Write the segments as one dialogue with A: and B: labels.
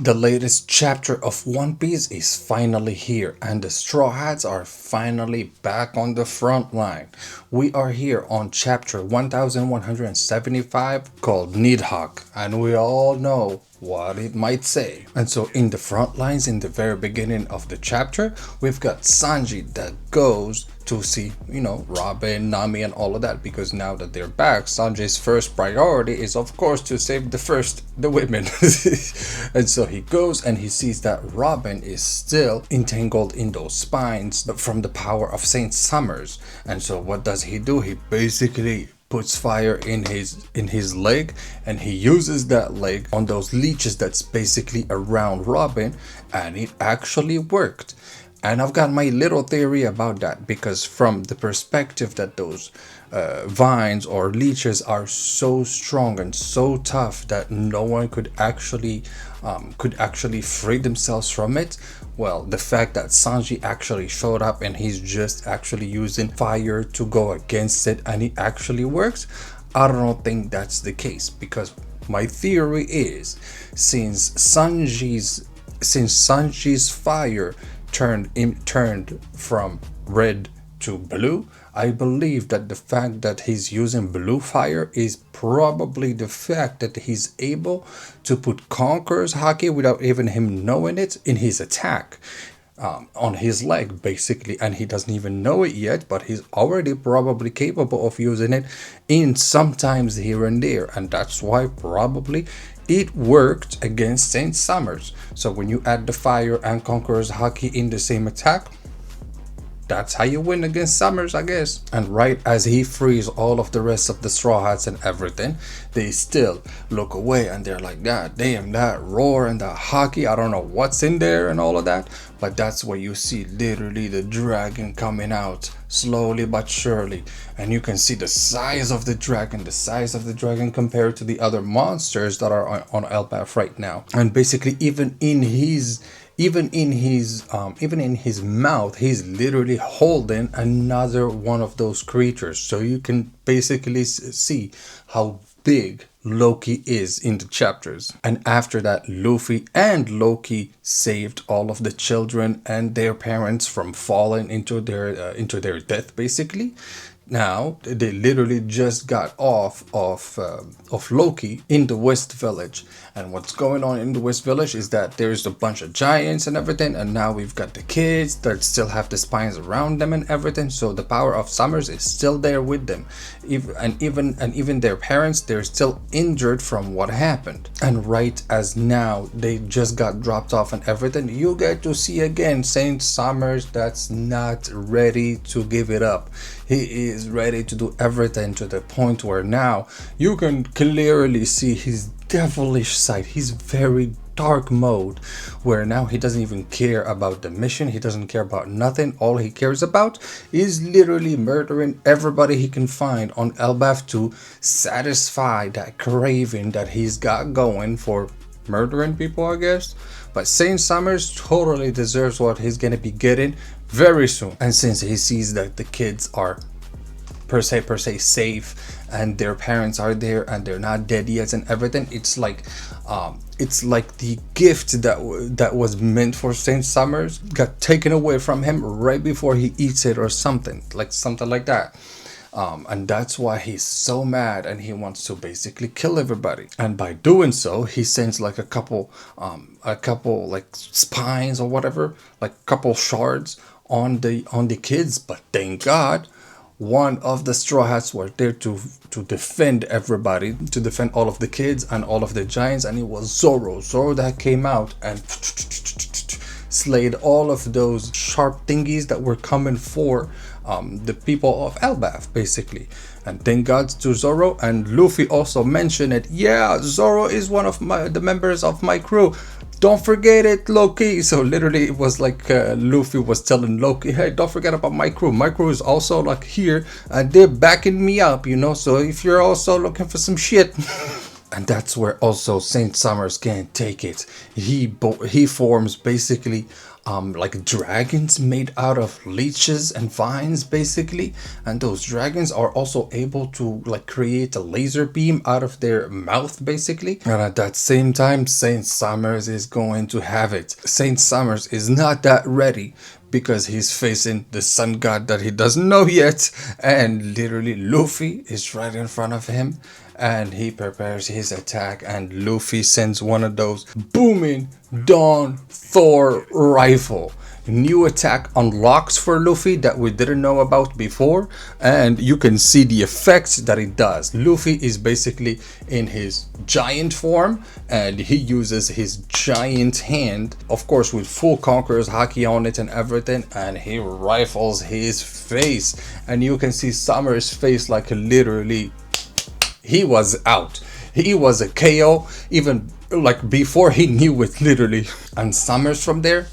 A: The latest chapter of One Piece is finally here, and the Straw Hats are finally back on the front line. We are here on chapter 1175 called Nidhogg, and we all know what it might say. And so, in the front lines, in the very beginning of the chapter, we've got Sanji that goes to see, Robin, Nami, and all of that, because now that they're back, Sanjay's first priority is, of course, to save the women. And so he goes and he sees that Robin is still entangled in those spines from the power of Saint Summers. And so what does he do? He basically puts fire in his leg, and he uses that leg on those leeches that's basically around Robin, and it actually worked. And I've got my little theory about that, because from the perspective that those vines or leeches are so strong and so tough that no one could actually free themselves from it. Well, the fact that Sanji actually showed up and he's just actually using fire to go against it, and it actually works, I don't think that's the case, because my theory is, since Sanji's fire turned from red to blue, I believe that the fact that he's using blue fire is probably the fact that he's able to put Conqueror's Haki without even him knowing it in his attack. On his leg, basically, and he doesn't even know it yet, but he's already probably capable of using it in sometimes here and there, and that's why probably it worked against Saint Summers. So when you add the fire and Conqueror's Haki in the same attack, that's how you win against Summers, I guess. And right as he frees all of the rest of the Straw Hats and everything, they still look away and they're like, God damn, that roar and that Haki, I don't know what's in there and all of that. But that's where you see literally the dragon coming out slowly but surely. And you can see the size of the dragon compared to the other monsters that are on elbaf right now. And basically, even in his mouth, he's literally holding another one of those creatures. So you can basically see how big Loki is in the chapters. And after that, Luffy and Loki saved all of the children and their parents from falling into their death, basically. Now they literally just got off of Loki in the West Village, and what's going on in the West Village is that there's a bunch of giants and everything, and now we've got the kids that still have the spines around them and everything. So the power of Summers is still there with them, even their parents, they're still injured from what happened. And right as now they just got dropped off and everything, you get to see again Saint Summers that's not ready to give it up. He is ready to do everything, to the point where now you can clearly see his devilish side, his very dark mode, where now he doesn't even care about the mission, he doesn't care about nothing. All he cares about is literally murdering everybody he can find on elbaf to satisfy that craving that he's got going for murdering people, I guess. But Saint Summers totally deserves what he's gonna be getting very soon. And since he sees that the kids are per se safe and their parents are there and they're not dead yet and everything, it's like the gift that was meant for Saint Summers got taken away from him right before he eats it, or something like that. And that's why he's so mad and he wants to basically kill everybody. And by doing so, he sends like a couple like spines or whatever, like a couple shards on the kids. But thank God, one of the Straw Hats were there to defend everybody, to defend all of the kids and all of the giants, and it was Zoro that came out and slayed all of those sharp thingies that were coming for the people of elbaf, basically. And thank God to Zoro. And Luffy also mentioned it. Yeah, Zoro is one of the members of my crew. Don't forget it, Loki. So literally it was like Luffy was telling Loki, hey, don't forget about my crew. My crew is also like here and they're backing me up, so if you're also looking for some shit. And that's where also Saint Summers can't take it. He forms basically like dragons made out of leeches and vines basically, and those dragons are also able to like create a laser beam out of their mouth basically. And at that same time, Saint Summers is going to have it. Saint Summers is not that ready because he's facing the sun god that he doesn't know yet, and literally Luffy is right in front of him, and he prepares his attack, and Luffy sends one of those booming Dawn Thor rifle. New attack unlocks for Luffy that we didn't know about before, and you can see the effects that it does. Luffy is basically in his giant form, and he uses his giant hand, of course with full Conqueror's haki on it and everything, and he rifles his face, and you can see Summer's face like literally he was out. He was a KO even like before he knew it literally. And Summers from there,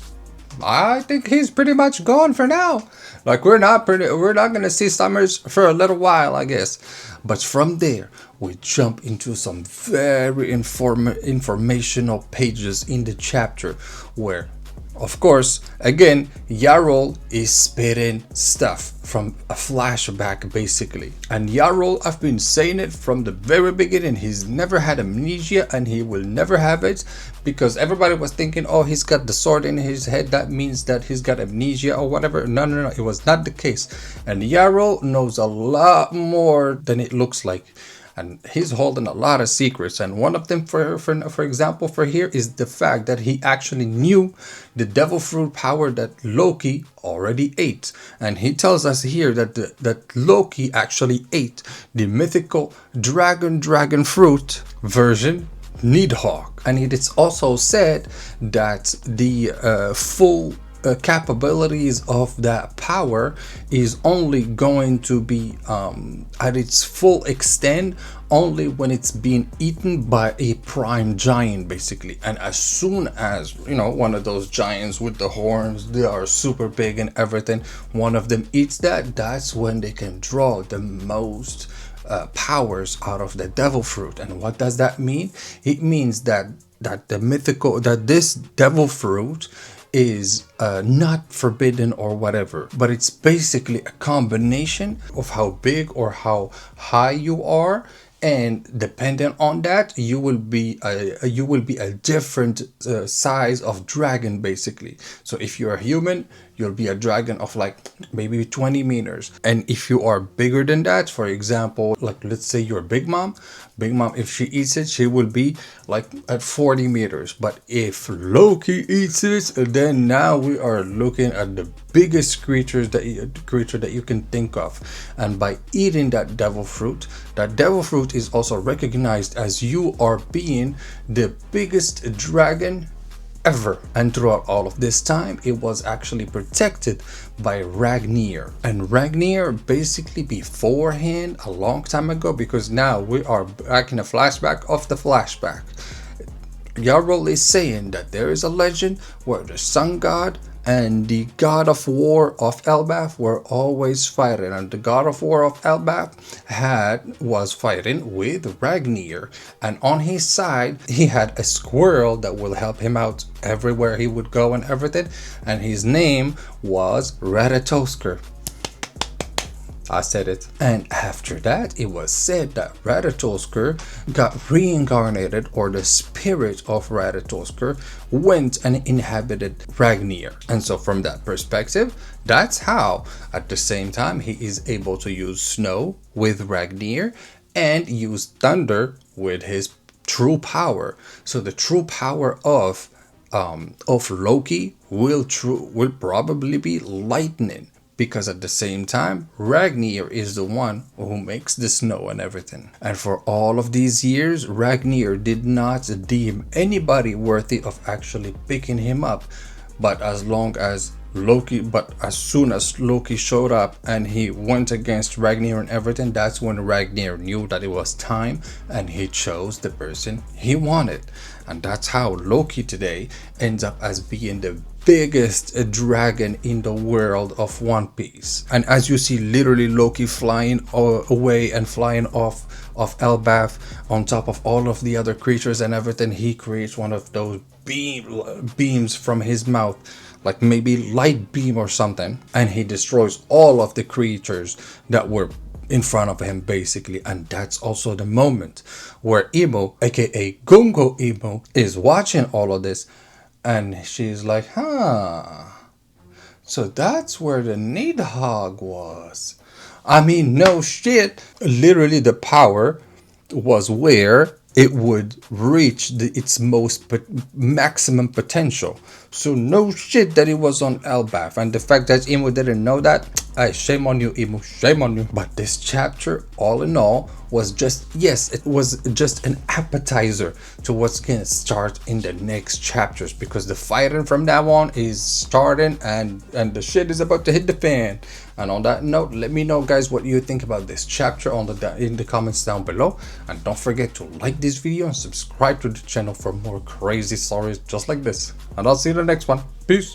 A: I think he's pretty much gone for now. Like we're not gonna see Summers for a little while, I guess. But from there, we jump into some very informational pages in the chapter where, of course, again, Yarol is spitting stuff from a flashback basically. And Yarol, I've been saying it from the very beginning, he's never had amnesia and he will never have it, because everybody was thinking, oh, he's got the sword in his head, that means that he's got amnesia or whatever. No, it was not the case. And Yarol knows a lot more than it looks like. And he's holding a lot of secrets, and one of them for example for here is the fact that he actually knew the devil fruit power that Loki already ate. And he tells us here that that Loki actually ate the mythical dragon fruit version Needhawk. And it is also said that the full capabilities of that power is only going to be at its full extent only when it's being eaten by a prime giant basically. And as soon as, you know, one of those giants with the horns, they are super big and everything, one of them eats that, that's when they can draw the most powers out of the devil fruit. And what does that mean? It means that this devil fruit is not forbidden or whatever, but it's basically a combination of how big or how high you are, and dependent on that you will be a different size of dragon basically. So if you're a human, you'll be a dragon of like maybe 20 meters, and if you are bigger than that, for example, like let's say you're Big Mom, if she eats it, she will be like at 40 meters. But if Loki eats it, then now we are looking at the biggest creature that you can think of. And by eating that devil fruit is also recognized as you are being the biggest dragon ever. And throughout all of this time, it was actually protected by Ragnir. And Ragnir basically beforehand, a long time ago, because now we are back in a flashback of the flashback, Yarol is saying that there is a legend where the sun god and the god of war of Elbaf were always fighting, and the god of war of Elbaf was fighting with Ragnir, and on his side he had a squirrel that will help him out everywhere he would go and everything, and his name was Ratatoskr. I said it. And after that, it was said that Ratatoskr got reincarnated, or the spirit of Ratatoskr went and inhabited Ragnir. And so from that perspective, that's how at the same time he is able to use snow with Ragnir and use thunder with his true power. So the true power of Loki will probably be lightning, because at the same time Ragnir is the one who makes the snow and everything. And for all of these years, Ragnir did not deem anybody worthy of actually picking him up. But as long as Loki, but as soon as Loki showed up and he went against Ragnar and everything, that's when Ragnar knew that it was time and he chose the person he wanted. And that's how Loki today ends up as being the biggest dragon in the world of One Piece. And as you see, literally Loki flying away and flying off of elbaf on top of all of the other creatures and everything, he creates one of those beams from his mouth, like maybe light beam or something, and he destroys all of the creatures that were in front of him basically. And that's also the moment where Imo, aka Gungo Imo, is watching all of this, and she's like, so that's where the Nidhogg was. I mean, no shit. Literally, the power was where it would reach its maximum potential. So no shit that it was on elbaf. And the fact that Imo didn't know that, shame on you, Imo, shame on you. But this chapter, all in all, was just, yes, it was just an appetizer to what's gonna start in the next chapters, because the fighting from now on is starting, and the shit is about to hit the fan. And on that note, let me know, guys, what you think about this chapter in the comments down below. And don't forget to like this video and subscribe to the channel for more crazy stories just like this. And I'll see you in the next one. Peace.